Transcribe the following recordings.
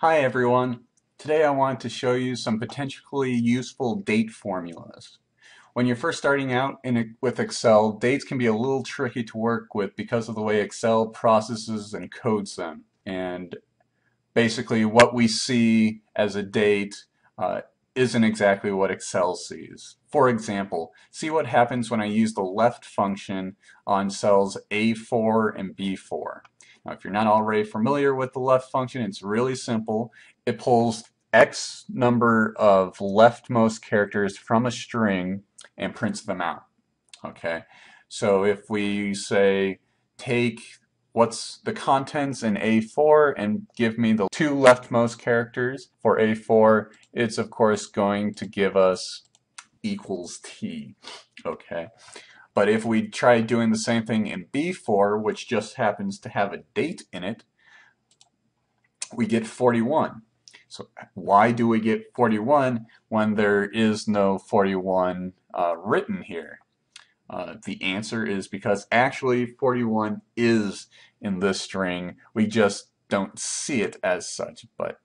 Hi everyone. Today I want to show you some potentially useful date formulas. When you're first starting out with Excel, dates can be a little tricky to work with because of the way Excel processes and codes them. And basically what we see as a date isn't exactly what Excel sees. For example, see what happens when I use the left function on cells A4 and B4. Now, if you're not already familiar with the left function, it's really simple. It pulls X number of leftmost characters from a string and prints them out. Okay, so if we say take what's the contents in A4 and give me the two leftmost characters for A4, it's of course going to give us equals T. Okay, but if we try doing the same thing in B4, which just happens to have a date in it, we get 41. So why do we get 41 when there is no 41 written here? The answer is because actually 41 is in this string. We just don't see it as such. But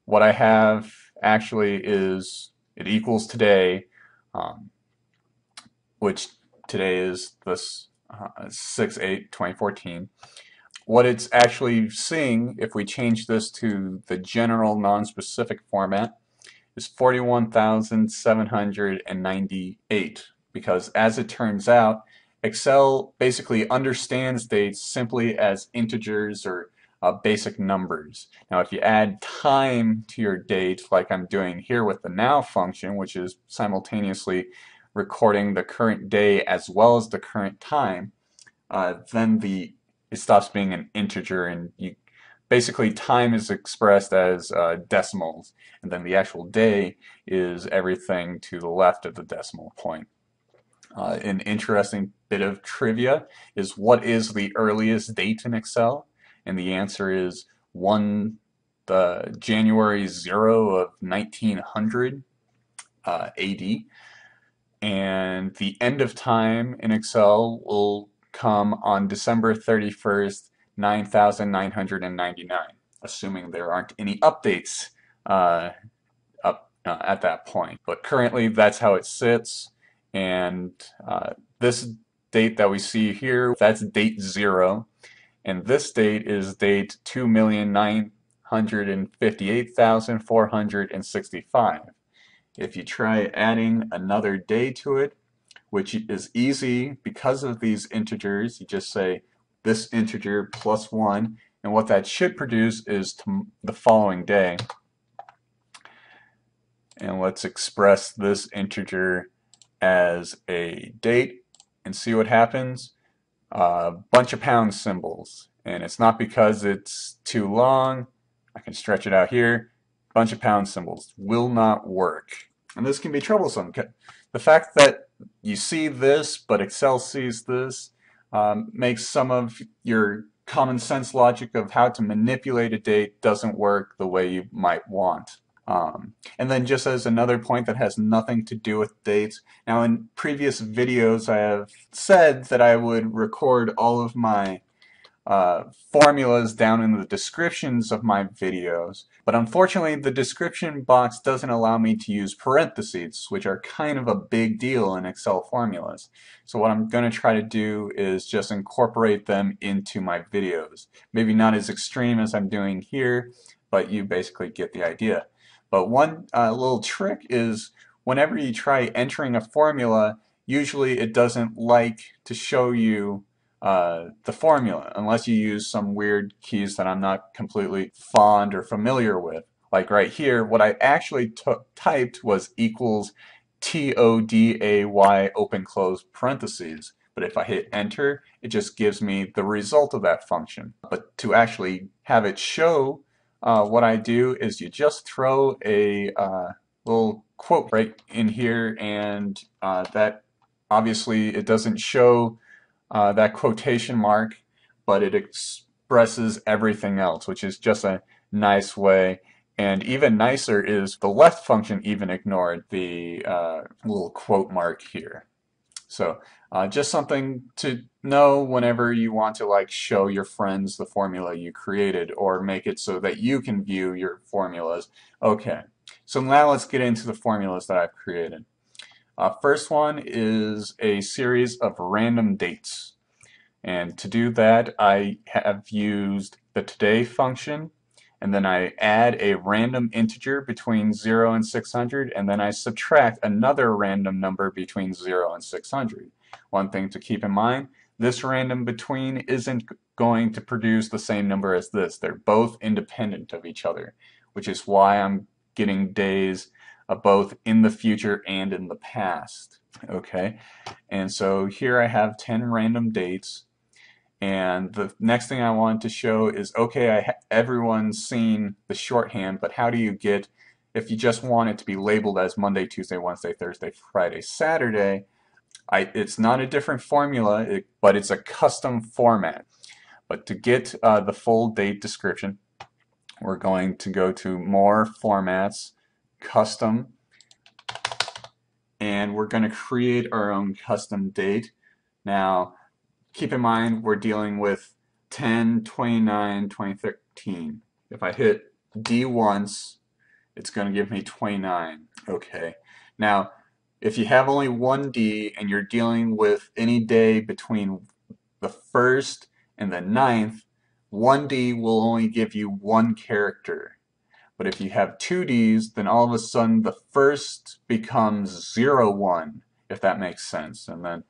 what I have actually is it equals today, which today is this 6/8/2014. What it's actually seeing, if we change this to the general non-specific format, is 41,798, because as it turns out, Excel basically understands dates simply as integers or basic numbers. Now if you add time to your date, like I'm doing here with the now function, which is simultaneously recording the current day as well as the current time, then it stops being an integer, and basically time is expressed as decimals, and then the actual day is everything to the left of the decimal point. An interesting bit of trivia is what is the earliest date in Excel? And the answer is January 0 of 1900 AD. And the end of time in Excel will come on December 31st, 9999, assuming there aren't any updates at that point. But currently that's how it sits, and this date that we see here, that's date 0, and this date is date 2,958,465. If you try adding another day to it, which is easy because of these integers, you just say this integer plus 1, and what that should produce is the following day. And let's express this integer as a date and see what happens. A bunch of pound symbols, and it's not because it's too long. I can stretch it out here. Bunch of pound symbols will not work, and this can be troublesome. The fact that you see this but Excel sees this makes some of your common sense logic of how to manipulate a date doesn't work the way you might want. And then just as another point that has nothing to do with dates, now in previous videos I have said that I would record all of my formulas down in the descriptions of my videos, but unfortunately the description box doesn't allow me to use parentheses, which are kind of a big deal in Excel formulas. So what I'm going to try to do is just incorporate them into my videos. Maybe not as extreme as I'm doing here, but you basically get the idea. But one little trick is whenever you try entering a formula, usually it doesn't like to show you the formula unless you use some weird keys that I'm not completely fond or familiar with. Like right here, what I actually typed was equals TODAY open close parentheses. But if I hit enter, it just gives me the result of that function. But to actually have it show what I do is you just throw a little quote right in here, and that obviously it doesn't show that quotation mark, but it expresses everything else, which is just a nice way. And even nicer is the left function even ignored the little quote mark here. So just something to know whenever you want to like show your friends the formula you created or make it so that you can view your formulas. Okay, so now let's get into the formulas that I've created. First one is a series of random dates. And to do that, I have used the today function, and then I add a random integer between 0 and 600, and then I subtract another random number between 0 and 600. One thing to keep in mind, this random between isn't going to produce the same number as this. They're both independent of each other, which is why I'm getting days both in the future and in the past. Okay, and so here I have 10 random dates. And the next thing I wanted to show is, okay, everyone's seen the shorthand, but how do you get, if you just want it to be labeled as Monday, Tuesday, Wednesday, Thursday, Friday, Saturday, it's not a different formula, but it's a custom format. But to get the full date description, we're going to go to More Formats, Custom, and we're going to create our own custom date. Now, keep in mind we're dealing with 10/29/2013. If I hit D once, it's going to give me 29. Okay. Now, if you have only one D and you're dealing with any day between the 1st and the 9th, one D will only give you one character. But if you have two Ds, then all of a sudden the first becomes 01, if that makes sense. And then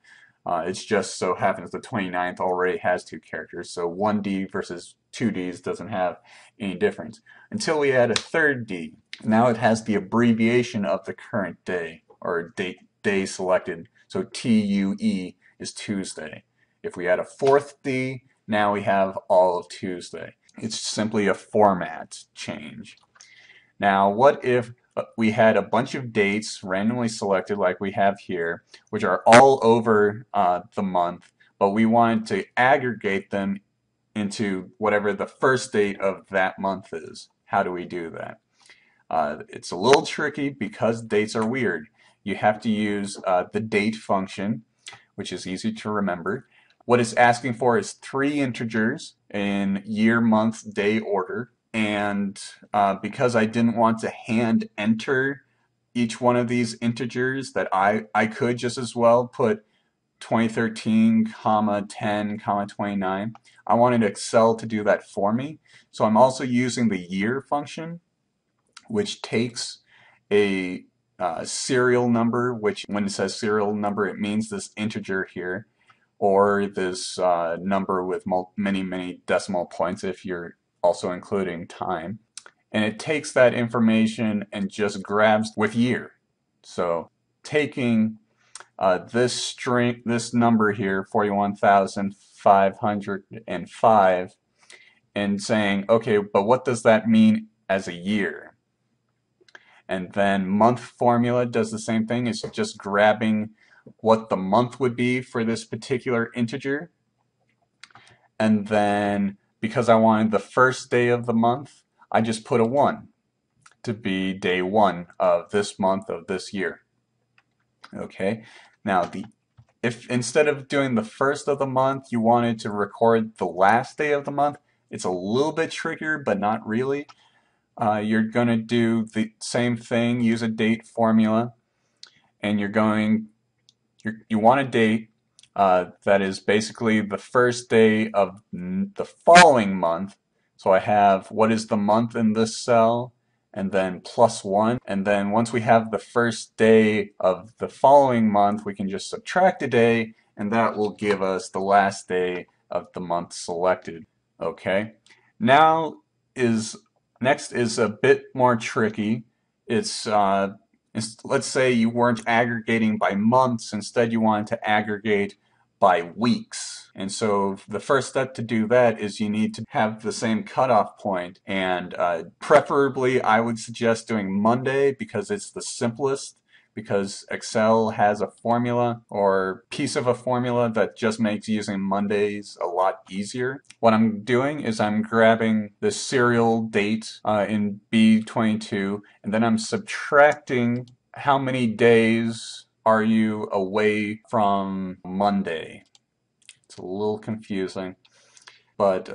it's just so happens the 29th already has two characters, so one D versus two Ds doesn't have any difference. Until we add a third D. Now it has the abbreviation of the current day, or day selected. So TUE is Tuesday. If we add a fourth D, now we have all of Tuesday. It's simply a format change. Now, what if we had a bunch of dates randomly selected like we have here, which are all over the month, but we wanted to aggregate them into whatever the first date of that month is? How do we do that? It's a little tricky because dates are weird. You have to use the date function, which is easy to remember. What it's asking for is 3 integers in year, month, day order. And because I didn't want to hand enter each one of these integers, that I could just as well put 2013, comma 10, comma 29. I wanted Excel to do that for me. So I'm also using the year function, which takes a serial number, which when it says serial number, it means this integer here, or this number with many, many decimal points if you're also including time. And it takes that information and just grabs with year. So taking this number here, 41,505, and saying, okay, but what does that mean as a year? And then month formula does the same thing. It's just grabbing what the month would be for this particular integer. And then because I wanted the first day of the month, I just put a 1 to be day 1 of this month of this year. Okay, now if instead of doing the first of the month you wanted to record the last day of the month, it's a little bit trickier, but not really. You're going to do the same thing, use a date formula, and you want a date that is basically the first day of the following month. So I have what is the month in this cell, and then +1. And then once we have the first day of the following month, we can just subtract a day, and that will give us the last day of the month selected. Okay. Next is a bit more tricky. Let's say you weren't aggregating by months, instead you wanted to aggregate by weeks. And so the first step to do that is you need to have the same cutoff point, and preferably I would suggest doing Monday because it's the simplest, because Excel has a formula or piece of a formula that just makes using Mondays a lot easier. What I'm doing is I'm grabbing the serial date in B22, and then I'm subtracting how many days are you away from Monday? It's a little confusing, but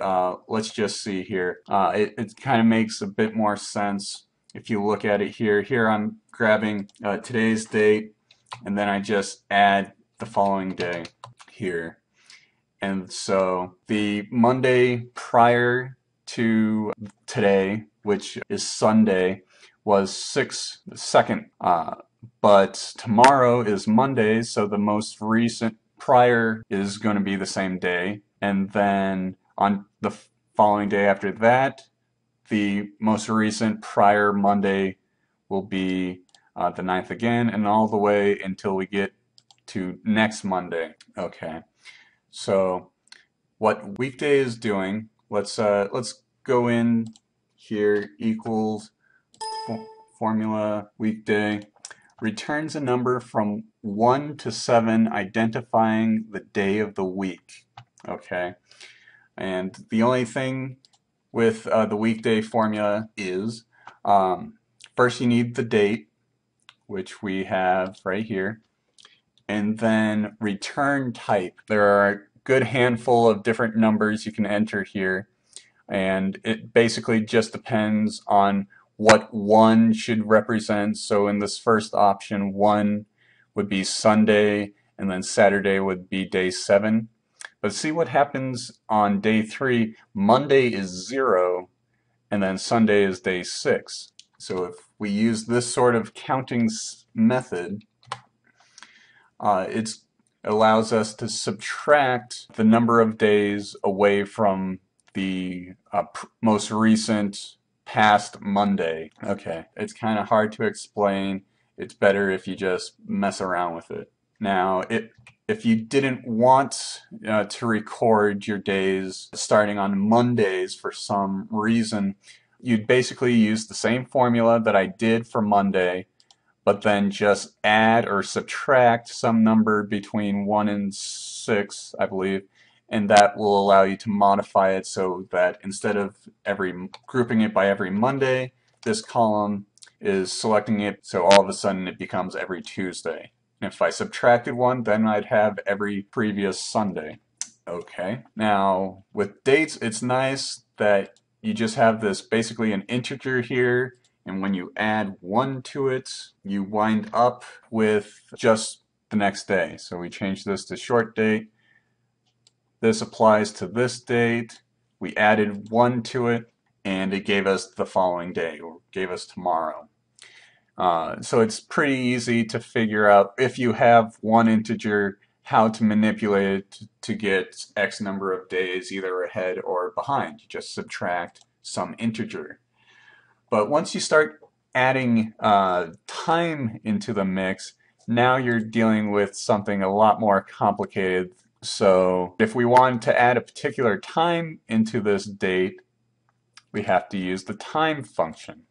let's just see here. It kind of makes a bit more sense if you look at it here. Here I'm grabbing today's date, and then I just add the following day here. And so the Monday prior to today, which is Sunday, was 6/2. But tomorrow is Monday, so the most recent prior is going to be the same day. And then on the following day after that, the most recent prior Monday will be the 9th again, and all the way until we get to next Monday. Okay. So what weekday is doing, let's go in here, equals formula weekday, returns a number from 1 to 7 identifying the day of the week. Okay, and the only thing with the weekday formula is first you need the date, which we have right here, and then return type. There are a good handful of different numbers you can enter here, and it basically just depends on what 1 should represent. So in this first option, 1 would be Sunday, and then Saturday would be day 7. But see what happens on day 3. Monday is 0, and then Sunday is day 6. So if we use this sort of counting method, it allows us to subtract the number of days away from the most recent past Monday. Okay, it's kind of hard to explain. It's better if you just mess around with it. Now, if you didn't want to record your days starting on Mondays for some reason, you'd basically use the same formula that I did for Monday, but then just add or subtract some number between 1 and 6, I believe, and that will allow you to modify it so that instead of grouping it by every Monday, this column is selecting it so all of a sudden it becomes every Tuesday. And if I subtracted 1, then I'd have every previous Sunday. Okay, now with dates, it's nice that you just have this basically an integer here, and when you add 1 to it, you wind up with just the next day. So we change this to short date. This applies to this date. We added 1 to it, and it gave us the following day, or gave us tomorrow. So it's pretty easy to figure out, if you have one integer, how to manipulate it to get X number of days either ahead or behind. You just subtract some integer. But once you start adding time into the mix, now you're dealing with something a lot more complicated. So if we want to add a particular time into this date, we have to use the time function.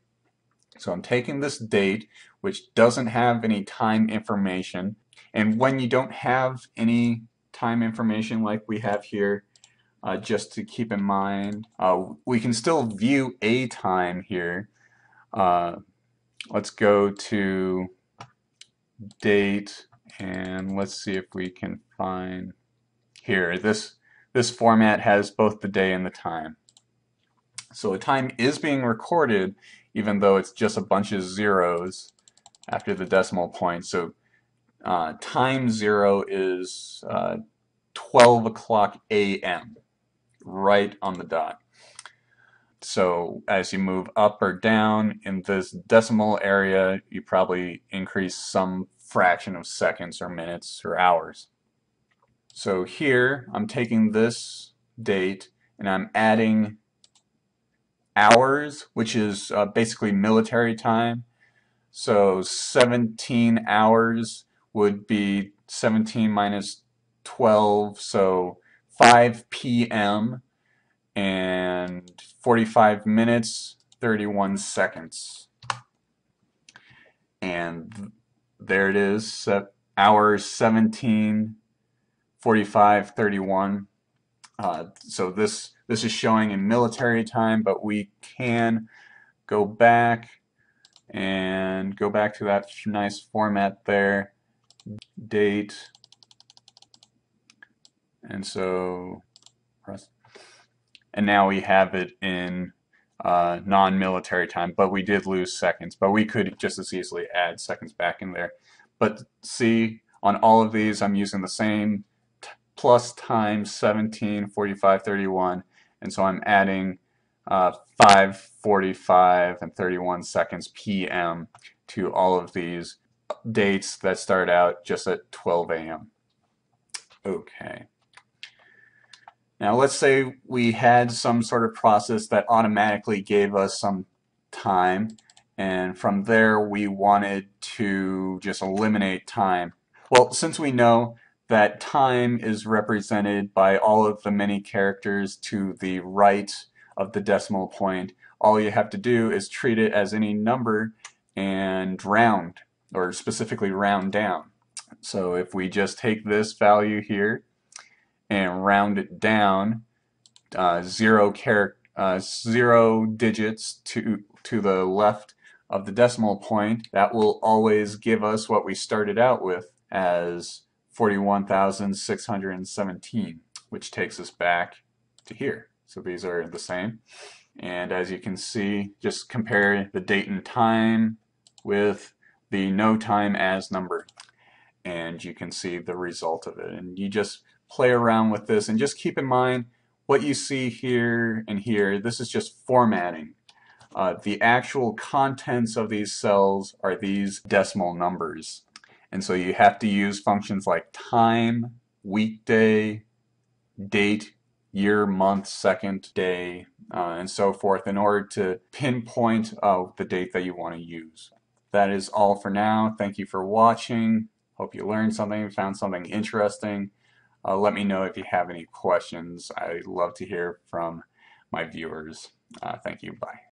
So I'm taking this date, which doesn't have any time information, and when you don't have any time information like we have here, just to keep in mind, we can still view a time here. Let's go to date, and let's see if we can find here. This format has both the day and the time. So the time is being recorded, even though it's just a bunch of zeros after the decimal point. So time 0 is 12 o'clock a.m., right on the dot. So as you move up or down in this decimal area, you probably increase some fraction of seconds or minutes or hours. So here I'm taking this date and I'm adding hours, which is basically military time. So 17 hours would be 17 minus 12, so 5 p.m. and 45 minutes, 31 seconds. And there it is, hours 17, 45, 31. So this is showing in military time, but we can go back and go back to that nice format there. date, and so and now we have it in non-military time, but we did lose seconds, but we could just as easily add seconds back in there. But see, on all of these I'm using the same plus times 17, 45, 31, and so I'm adding 5, 45, and 31 seconds PM to all of these dates that start out just at 12 a.m. Okay. Now let's say we had some sort of process that automatically gave us some time, and from there we wanted to just eliminate time. Well, since we know that time is represented by all of the many characters to the right of the decimal point, all you have to do is treat it as any number and round, or specifically round down. So if we just take this value here and round it down 0 digits to the left of the decimal point, that will always give us what we started out with as 41,617, which takes us back to here. So these are the same. And as you can see, just compare the date and time with the no time as number, and you can see the result of it. And you just play around with this, and just keep in mind what you see here and here. This is just formatting. The actual contents of these cells are these decimal numbers, and so you have to use functions like time, weekday, date, year, month, second, day, and so forth in order to pinpoint the date that you want to use. That is all for now. Thank you for watching. Hope you learned something, found something interesting. Let me know if you have any questions. I love to hear from my viewers. Thank you. Bye.